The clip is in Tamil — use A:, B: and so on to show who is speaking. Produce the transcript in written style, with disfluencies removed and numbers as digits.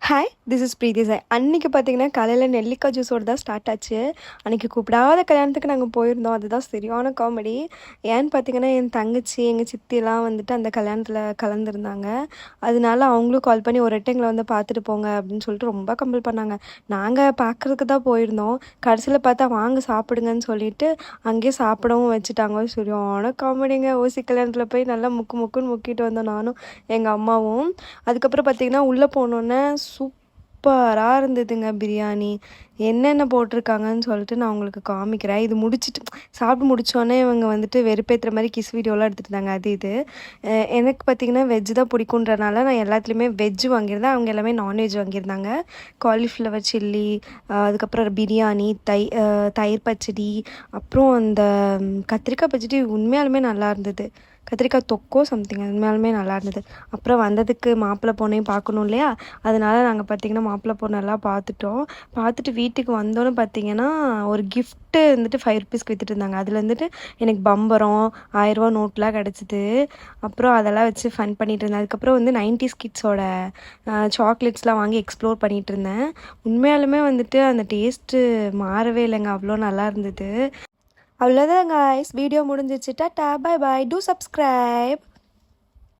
A: Hi this is Preethi Sai. அன்றைக்கி பார்த்தீங்கன்னா காலையில் நெல்லிக்காய் ஜூஸோடு தான் ஸ்டார்ட் ஆச்சு. அன்றைக்கி கூப்பிடாத கல்யாணத்துக்கு நாங்கள் போயிருந்தோம். அதுதான் சரியான காமெடி. ஏன்னு பார்த்தீங்கன்னா என் தங்கச்சி எங்கள் சித்திலாம் வந்துட்டு அந்த கல்யாணத்தில் கலந்துருந்தாங்க. அதனால அவங்களும் கால் பண்ணி ஒரு எங்களை வந்து பார்த்துட்டு போங்க அப்படின்னு சொல்லிட்டு ரொம்ப கம்பல் பண்ணாங்க. நாங்கள் பார்க்குறதுக்கு தான் போயிருந்தோம். கடைசியில் பார்த்தா வாங்க சாப்பிடுங்கன்னு சொல்லிட்டு அங்கேயே சாப்பிடவும் வச்சுட்டாங்க. சரியான காமெடிங்க. ஓசி கல்யாணத்தில் போய் நல்லா முக்குன்னு முக்கிட்டு வந்தோம் நானும் எங்கள் அம்மாவும். அதுக்கப்புறம் பார்த்தீங்கன்னா உள்ளே போனோன்னே சூப்பராக இருந்ததுங்க பிரியாணி. என்னென்ன போட்டிருக்காங்கன்னு சொல்லிட்டு நான் உங்களுக்கு காமிக்கிறேன். இது சாப்பிட்டு முடித்தோடனே இவங்க வந்துட்டு வெறுப்பேற்றுற மாதிரி கிஸ் வீடியோலாம் எடுத்துகிட்டு இருந்தாங்க. இது எனக்கு பார்த்திங்கன்னா வெஜ்ஜு தான் பிடிக்குன்றனால நான் எல்லாத்துலேயுமே வெஜ்ஜு வாங்கியிருந்தேன். அவங்க எல்லாமே நான்வெஜ் வாங்கியிருந்தாங்க. காலிஃப்ளவர் சில்லி, அதுக்கப்புறம் பிரியாணி, தயிர் பச்சடி, அப்புறம் அந்த கத்திரிக்காய் பச்சடி உண்மையாலுமே நல்லா இருந்தது. கத்திரிக்காய் தொக்கோ சம்திங் உண்மையாலுமே நல்லா இருந்தது. அப்புறம் வந்ததுக்கு மாப்பிள்ளை பொண்ணையும் பார்க்கணும் இல்லையா, அதனால் நாங்கள் பார்த்திங்கன்னா மாப்பிள்ளை பொண்ணெல்லாம் பார்த்துட்டு வீட்டுக்கு வந்தோன்னு பார்த்திங்கன்னா ஒரு கிஃப்ட்டு வந்துட்டு 5 ருபீஸ்க்கு விற்றுட்டு இருந்தாங்க. அதில் வந்துட்டு எனக்கு பம்பரம் 1000 நோட்லாம் கிடச்சிது. அப்புறம் அதெல்லாம் வச்சு ஃபன் பண்ணிகிட்டு இருந்தேன். அதுக்கப்புறம் வந்து 90s கிட்ஸோட சாக்லேட்ஸ்லாம் வாங்கி எக்ஸ்ப்ளோர் பண்ணிகிட்டு இருந்தேன். உண்மையாலுமே வந்துட்டு அந்த டேஸ்ட்டு மாறவே இல்லைங்க, அவ்வளோ நல்லா இருந்தது. அவ்வளோதான் கைஸ், வீடியோ முடிஞ்சிச்சு. Tata, bye bye, two subscribe.